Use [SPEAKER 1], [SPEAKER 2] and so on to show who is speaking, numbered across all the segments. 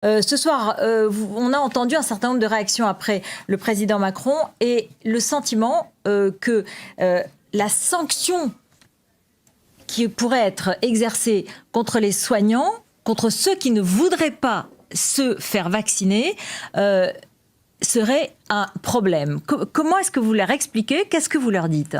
[SPEAKER 1] Ce soir, on a entendu un certain nombre de réactions après le président Macron et le sentiment que la sanction qui pourrait être exercée contre les soignants, contre ceux qui ne voudraient pas se faire vacciner, serait un problème. Comment est-ce que vous leur expliquez? Qu'est-ce que vous leur dites ?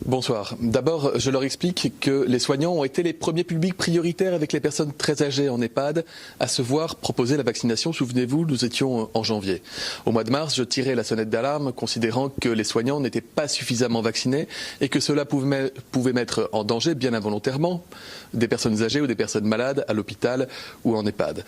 [SPEAKER 2] Bonsoir. D'abord, je leur explique que les soignants ont été les premiers publics prioritaires avec les personnes très âgées en EHPAD à se voir proposer la vaccination. Souvenez-vous, nous étions en janvier. Au mois de mars, je tirais la sonnette d'alarme considérant que les soignants n'étaient pas suffisamment vaccinés et que cela pouvait mettre en danger, bien involontairement, des personnes âgées ou des personnes malades à l'hôpital ou en EHPAD.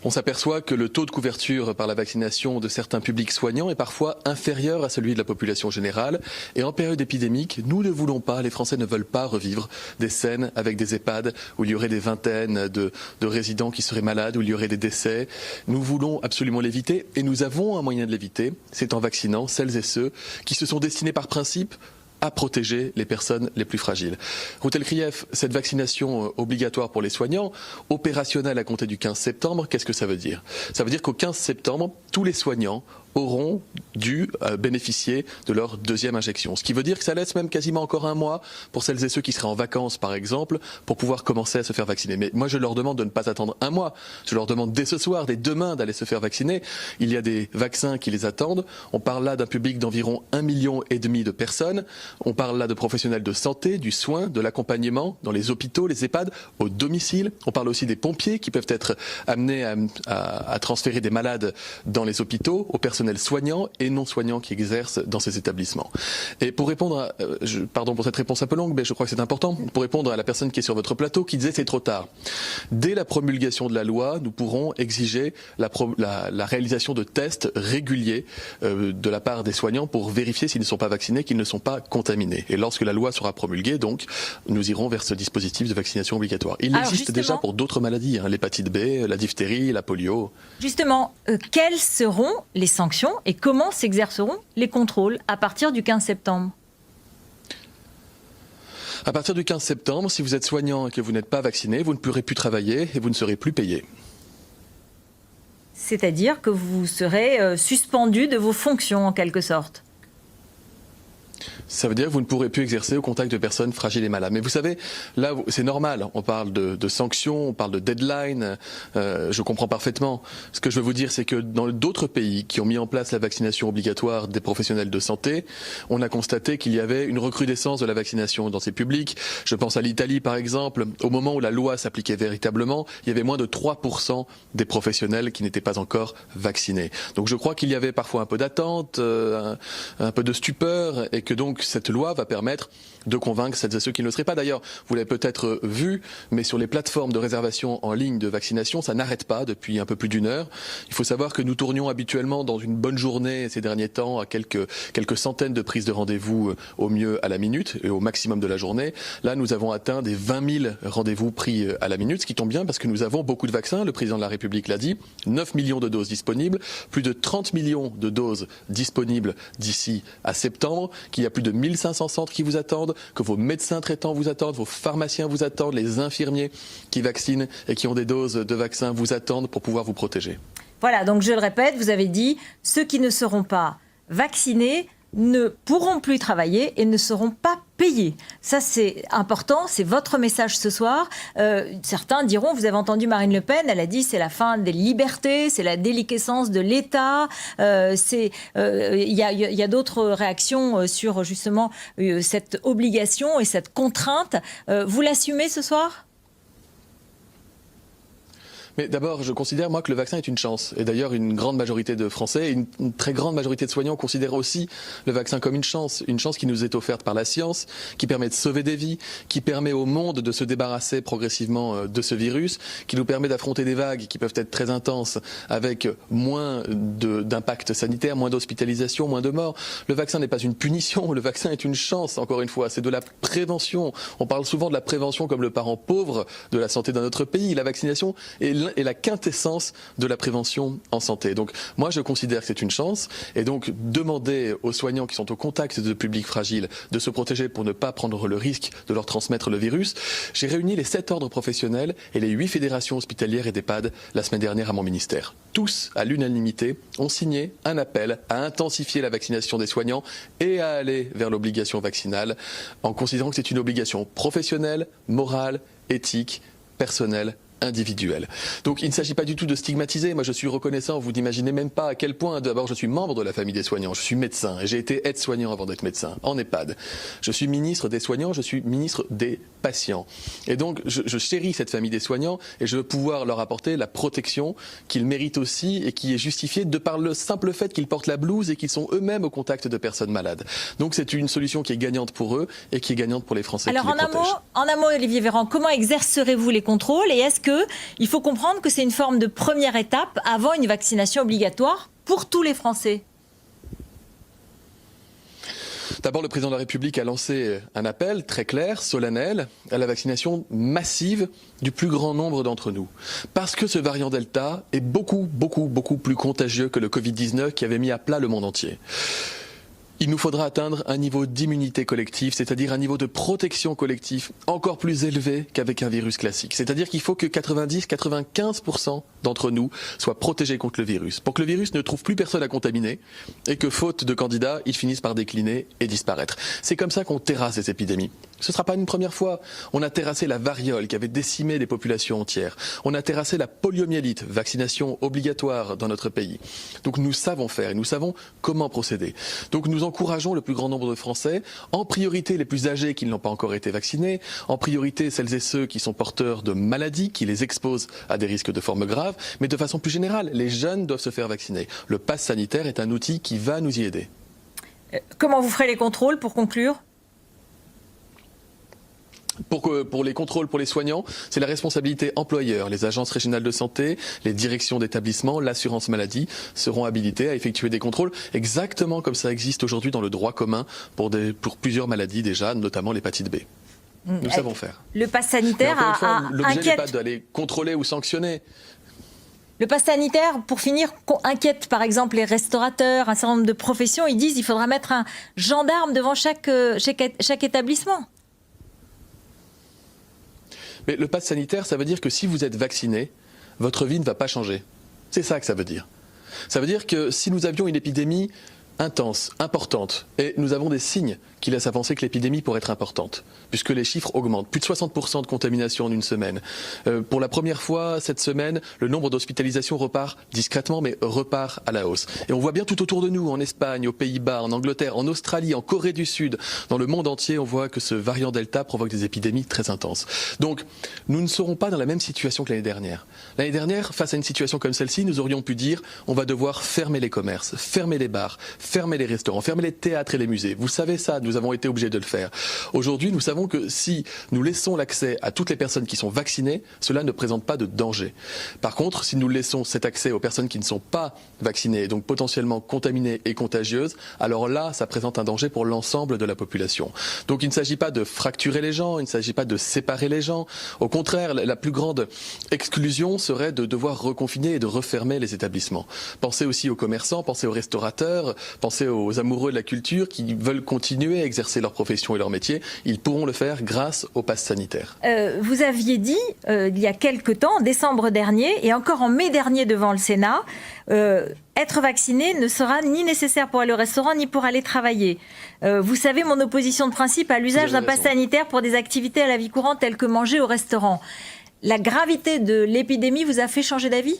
[SPEAKER 2] On s'aperçoit que le taux de couverture par la vaccination de certains publics soignants est parfois inférieur à celui de la population générale. Et en période épidémique, nous ne voulons pas, les Français ne veulent pas revivre des scènes avec des EHPAD où il y aurait des vingtaines de résidents qui seraient malades, où il y aurait des décès. Nous voulons absolument l'éviter et nous avons un moyen de l'éviter, c'est en vaccinant celles et ceux qui se sont destinés par principe à protéger les personnes les plus fragiles. Routel Krief, cette vaccination obligatoire pour les soignants, opérationnelle à compter du 15 septembre, qu'est-ce que ça veut dire? Ça veut dire qu'au 15 septembre, tous les soignants auront dû bénéficier de leur deuxième injection. Ce qui veut dire que ça laisse même quasiment encore un mois pour celles et ceux qui seraient en vacances, par exemple, pour pouvoir commencer à se faire vacciner. Mais moi, je leur demande de ne pas attendre un mois. Je leur demande dès ce soir, dès demain, d'aller se faire vacciner. Il y a des vaccins qui les attendent. On parle là d'un public d'environ 1,5 million de personnes. On parle là de professionnels de santé, du soin, de l'accompagnement dans les hôpitaux, les EHPAD, au domicile. On parle aussi des pompiers qui peuvent être amenés à transférer des malades dans les hôpitaux, aux personnels soignants et non soignants qui exercent dans ces établissements. Et pour répondre pardon pour cette réponse un peu longue, mais je crois que c'est important, pour répondre à la personne qui est sur votre plateau qui disait c'est trop tard. Dès la promulgation de la loi, nous pourrons exiger la réalisation de tests réguliers de la part des soignants pour vérifier s'ils ne sont pas vaccinés, qu'ils ne sont pas contaminés. Et lorsque la loi sera promulguée, donc, nous irons vers ce dispositif de vaccination obligatoire. Il existe déjà pour d'autres maladies, l'hépatite B, la diphtérie, la polio.
[SPEAKER 1] Justement, quelles seront les sanctions et comment s'exerceront les contrôles à partir du 15 septembre?
[SPEAKER 2] À partir du 15 septembre, si vous êtes soignant et que vous n'êtes pas vacciné, vous ne pourrez plus travailler et vous ne serez plus payé.
[SPEAKER 1] C'est-à-dire que vous serez suspendu de vos fonctions en quelque sorte?
[SPEAKER 2] Ça veut dire que vous ne pourrez plus exercer au contact de personnes fragiles et malades. Mais vous savez, là, c'est normal. On parle de sanctions, on parle de deadline. Je comprends parfaitement. Ce que je veux vous dire, c'est que dans d'autres pays qui ont mis en place la vaccination obligatoire des professionnels de santé, on a constaté qu'il y avait une recrudescence de la vaccination dans ces publics. Je pense à l'Italie, par exemple. Au moment où la loi s'appliquait véritablement, il y avait moins de 3% des professionnels qui n'étaient pas encore vaccinés. Donc je crois qu'il y avait parfois un peu d'attente, un peu de stupeur, et que donc cette loi va permettre de convaincre celles et ceux qui ne le seraient pas. D'ailleurs, vous l'avez peut-être vu, mais sur les plateformes de réservation en ligne de vaccination, ça n'arrête pas depuis un peu plus d'une heure. Il faut savoir que nous tournions habituellement dans une bonne journée ces derniers temps à quelques centaines de prises de rendez-vous au mieux à la minute et au maximum de la journée. Là, nous avons atteint des 20 000 rendez-vous pris à la minute, ce qui tombe bien parce que nous avons beaucoup de vaccins. Le président de la République l'a dit, 9 millions de doses disponibles, plus de 30 millions de doses disponibles d'ici à septembre, qu'il y a plus de 1500 centres qui vous attendent, que vos médecins traitants vous attendent, vos pharmaciens vous attendent, les infirmiers qui vaccinent et qui ont des doses de vaccins vous attendent pour pouvoir vous protéger.
[SPEAKER 1] Voilà, donc je le répète, vous avez dit, ceux qui ne seront pas vaccinés ne pourront plus travailler et ne seront pas payés. Ça, c'est important, c'est votre message ce soir. Certains diront, vous avez entendu Marine Le Pen, elle a dit c'est la fin des libertés, c'est la déliquescence de l'État. Il y a d'autres réactions sur justement cette obligation et cette contrainte. Vous l'assumez ce soir ?
[SPEAKER 2] Mais d'abord, je considère, moi, que le vaccin est une chance. Et d'ailleurs, une grande majorité de Français, une très grande majorité de soignants considèrent aussi le vaccin comme une chance qui nous est offerte par la science, qui permet de sauver des vies, qui permet au monde de se débarrasser progressivement de ce virus, qui nous permet d'affronter des vagues qui peuvent être très intenses avec moins d'impact sanitaire, moins d'hospitalisation, moins de morts. Le vaccin n'est pas une punition, le vaccin est une chance, encore une fois. C'est de la prévention. On parle souvent de la prévention comme le parent pauvre de la santé dans notre pays. La vaccination est est la quintessence de la prévention en santé. Donc moi je considère que c'est une chance et donc demander aux soignants qui sont au contact de publics fragiles de se protéger pour ne pas prendre le risque de leur transmettre le virus. J'ai réuni les 7 ordres professionnels et les 8 fédérations hospitalières et d'EHPAD la semaine dernière à mon ministère. Tous, à l'unanimité, ont signé un appel à intensifier la vaccination des soignants et à aller vers l'obligation vaccinale en considérant que c'est une obligation professionnelle, morale, éthique, personnelle, individuelle. Donc il ne s'agit pas du tout de stigmatiser. Moi je suis reconnaissant, vous n'imaginez même pas à quel point, d'abord je suis membre de la famille des soignants, je suis médecin et j'ai été aide-soignant avant d'être médecin en EHPAD. Je suis ministre des soignants, je suis ministre des patients. Et donc je chéris cette famille des soignants et je veux pouvoir leur apporter la protection qu'ils méritent aussi et qui est justifiée de par le simple fait qu'ils portent la blouse et qu'ils sont eux-mêmes au contact de personnes malades. Donc c'est une solution qui est gagnante pour eux et qui est gagnante pour les Français.
[SPEAKER 1] Alors
[SPEAKER 2] qui les protègent.
[SPEAKER 1] en un mot, Olivier Véran, comment exercerez-vous les contrôles et est-ce il faut comprendre que c'est une forme de première étape avant une vaccination obligatoire pour tous les Français?
[SPEAKER 2] D'abord, le président de la République a lancé un appel très clair, solennel, à la vaccination massive du plus grand nombre d'entre nous. Parce que ce variant Delta est beaucoup plus contagieux que le Covid-19 qui avait mis à plat le monde entier. Il nous faudra atteindre un niveau d'immunité collective, c'est-à-dire un niveau de protection collective encore plus élevé qu'avec un virus classique. C'est-à-dire qu'il faut que 90-95% d'entre nous soient protégés contre le virus, pour que le virus ne trouve plus personne à contaminer et que, faute de candidats, il finisse par décliner et disparaître. C'est comme ça qu'on terrasse ces épidémies. Ce ne sera pas une première fois. On a terrassé la variole qui avait décimé des populations entières. On a terrassé la poliomyélite, vaccination obligatoire dans notre pays. Donc nous savons faire et nous savons comment procéder. Donc nous encourageons le plus grand nombre de Français, en priorité les plus âgés qui n'ont pas encore été vaccinés, en priorité celles et ceux qui sont porteurs de maladies qui les exposent à des risques de formes graves, mais de façon plus générale, les jeunes doivent se faire vacciner. Le pass sanitaire est un outil qui va nous y aider.
[SPEAKER 1] Comment vous ferez les contrôles pour conclure ?
[SPEAKER 2] Pour les contrôles pour les soignants, c'est la responsabilité employeur. Les agences régionales de santé, les directions d'établissement, l'assurance maladie seront habilitées à effectuer des contrôles exactement comme ça existe aujourd'hui dans le droit commun pour plusieurs maladies déjà, notamment l'hépatite B. Nous savons faire.
[SPEAKER 1] Le pass sanitaire
[SPEAKER 2] l'objet n'est pas d'aller contrôler ou sanctionner.
[SPEAKER 1] Le pass sanitaire, pour finir, inquiète par exemple les restaurateurs, un certain nombre de professions. Ils disent qu'il faudra mettre un gendarme devant chaque établissement.
[SPEAKER 2] Mais le pass sanitaire, ça veut dire que si vous êtes vacciné, votre vie ne va pas changer. C'est ça que ça veut dire. Ça veut dire que si nous avions une épidémie intense, importante, et nous avons des signes qui laissent à penser que l'épidémie pourrait être importante, puisque les chiffres augmentent. Plus de 60% de contamination en une semaine. Pour la première fois cette semaine, le nombre d'hospitalisations repart discrètement, mais repart à la hausse. Et on voit bien tout autour de nous, en Espagne, aux Pays-Bas, en Angleterre, en Australie, en Corée du Sud, dans le monde entier, on voit que ce variant Delta provoque des épidémies très intenses. Donc, nous ne serons pas dans la même situation que l'année dernière. L'année dernière, face à une situation comme celle-ci, nous aurions pu dire on va devoir fermer les commerces, fermer les bars, fermer les restaurants, fermer les théâtres et les musées. Vous savez ça, nous avons été obligés de le faire. Aujourd'hui, nous savons que si nous laissons l'accès à toutes les personnes qui sont vaccinées, cela ne présente pas de danger. Par contre, si nous laissons cet accès aux personnes qui ne sont pas vaccinées, et donc potentiellement contaminées et contagieuses, alors là, ça présente un danger pour l'ensemble de la population. Donc il ne s'agit pas de fracturer les gens, il ne s'agit pas de séparer les gens. Au contraire, la plus grande exclusion serait de devoir reconfiner et de refermer les établissements. Pensez aussi aux commerçants, pensez aux restaurateurs, pensez aux amoureux de la culture qui veulent continuer à exercer leur profession et leur métier. Ils pourront le faire grâce au pass sanitaire.
[SPEAKER 1] Vous aviez dit, il y a quelque temps, en décembre dernier, et encore en mai dernier devant le Sénat, être vacciné ne sera ni nécessaire pour aller au restaurant, ni pour aller travailler. Vous savez mon opposition de principe à l'usage d'un pass sanitaire pour des activités à la vie courante telles que manger au restaurant. La gravité de l'épidémie vous a fait changer d'avis ?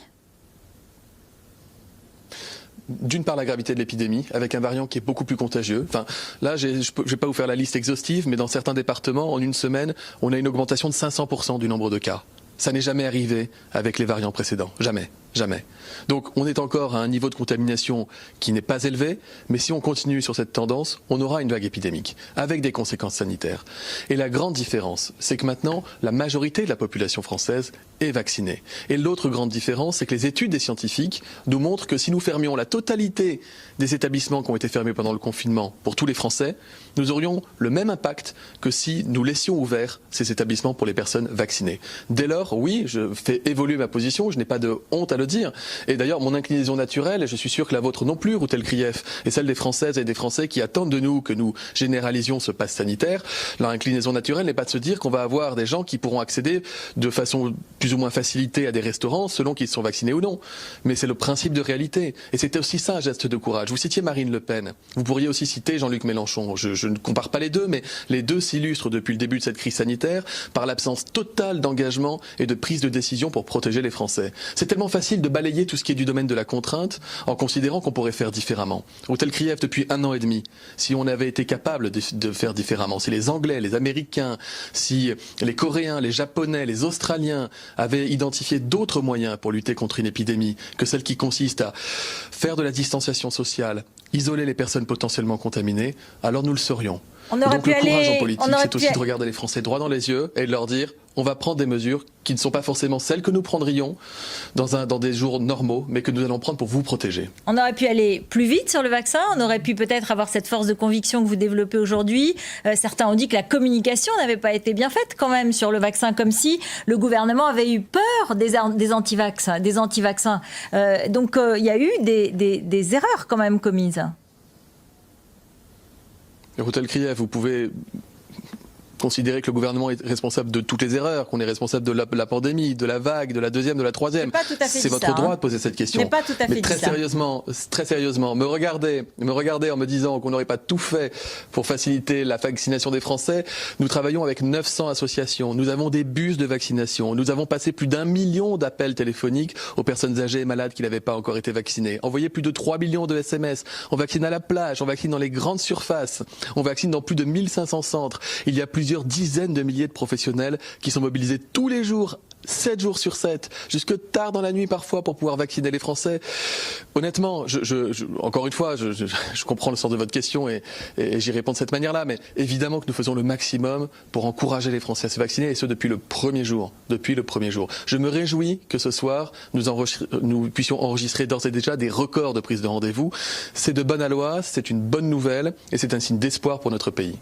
[SPEAKER 2] D'une part, la gravité de l'épidémie, avec un variant qui est beaucoup plus contagieux. Enfin, là, je ne vais pas vous faire la liste exhaustive, mais dans certains départements, en une semaine, on a une augmentation de 500% du nombre de cas. Ça n'est jamais arrivé avec les variants précédents. Jamais. Jamais. Donc on est encore à un niveau de contamination qui n'est pas élevé, mais si on continue sur cette tendance, on aura une vague épidémique, avec des conséquences sanitaires. Et la grande différence, c'est que maintenant, la majorité de la population française est vaccinée. Et l'autre grande différence, c'est que les études des scientifiques nous montrent que si nous fermions la totalité des établissements qui ont été fermés pendant le confinement pour tous les Français, nous aurions le même impact que si nous laissions ouverts ces établissements pour les personnes vaccinées. Dès lors, oui, je fais évoluer ma position, je n'ai pas de honte à le dire. Et d'ailleurs, mon inclinaison naturelle, et je suis sûr que la vôtre non plus, Routel Krief, et celle des Françaises et des Français qui attendent de nous que nous généralisions ce pass sanitaire, leur inclinaison naturelle n'est pas de se dire qu'on va avoir des gens qui pourront accéder de façon plus ou moins facilitée à des restaurants selon qu'ils sont vaccinés ou non. Mais c'est le principe de réalité. Et c'était aussi ça un geste de courage. Vous citiez Marine Le Pen. Vous pourriez aussi citer Jean-Luc Mélenchon. Je ne compare pas les deux, mais les deux s'illustrent depuis le début de cette crise sanitaire par l'absence totale d'engagement et de prise de décision pour protéger les Français. C'est tellement facile de balayer tout ce qui est du domaine de la contrainte en considérant qu'on pourrait faire différemment. Routel Krief, depuis 1 an et demi, si on avait été capable de faire différemment, si les Anglais, les Américains, si les Coréens, les Japonais, les Australiens avaient identifié d'autres moyens pour lutter contre une épidémie que celle qui consiste à faire de la distanciation sociale, isoler les personnes potentiellement contaminées, alors nous le serions.
[SPEAKER 1] On aurait
[SPEAKER 2] Donc
[SPEAKER 1] pu
[SPEAKER 2] le courage
[SPEAKER 1] aller,
[SPEAKER 2] en politique, c'est aussi de regarder les Français droit dans les yeux et de leur dire on va prendre des mesures qui ne sont pas forcément celles que nous prendrions dans des jours normaux, mais que nous allons prendre pour vous protéger.
[SPEAKER 1] On aurait pu aller plus vite sur le vaccin, on aurait pu peut-être avoir cette force de conviction que vous développez aujourd'hui. Certains ont dit que la communication n'avait pas été bien faite quand même sur le vaccin, comme si le gouvernement avait eu peur des anti-vaccins. Donc il y a eu des erreurs quand même commises.
[SPEAKER 2] Routel Krief, vous pouvez considérer que le gouvernement est responsable de toutes les erreurs, qu'on est responsable de la pandémie, de la vague, de la deuxième, de la troisième. C'est votre droit de poser cette question.
[SPEAKER 1] Pas tout à fait.
[SPEAKER 2] Mais très sérieusement, me regarder en me disant qu'on n'aurait pas tout fait pour faciliter la vaccination des Français. Nous travaillons avec 900 associations. Nous avons des bus de vaccination. Nous avons passé plus d'1 million d'appels téléphoniques aux personnes âgées et malades qui n'avaient pas encore été vaccinées. Envoyé plus de 3 millions de SMS. On vaccine à la plage, on vaccine dans les grandes surfaces. On vaccine dans plus de 1500 centres. Il y a plusieurs dizaines de milliers de professionnels qui sont mobilisés tous les jours, 7 jours sur 7, jusque tard dans la nuit parfois pour pouvoir vacciner les Français. Honnêtement, encore une fois, je comprends le sens de votre question et j'y réponds de cette manière-là, mais évidemment que nous faisons le maximum pour encourager les Français à se vacciner et ce depuis le premier jour. Je me réjouis que ce soir, nous puissions enregistrer d'ores et déjà des records de prise de rendez-vous. C'est de bonne aloi, c'est une bonne nouvelle et c'est un signe d'espoir pour notre pays.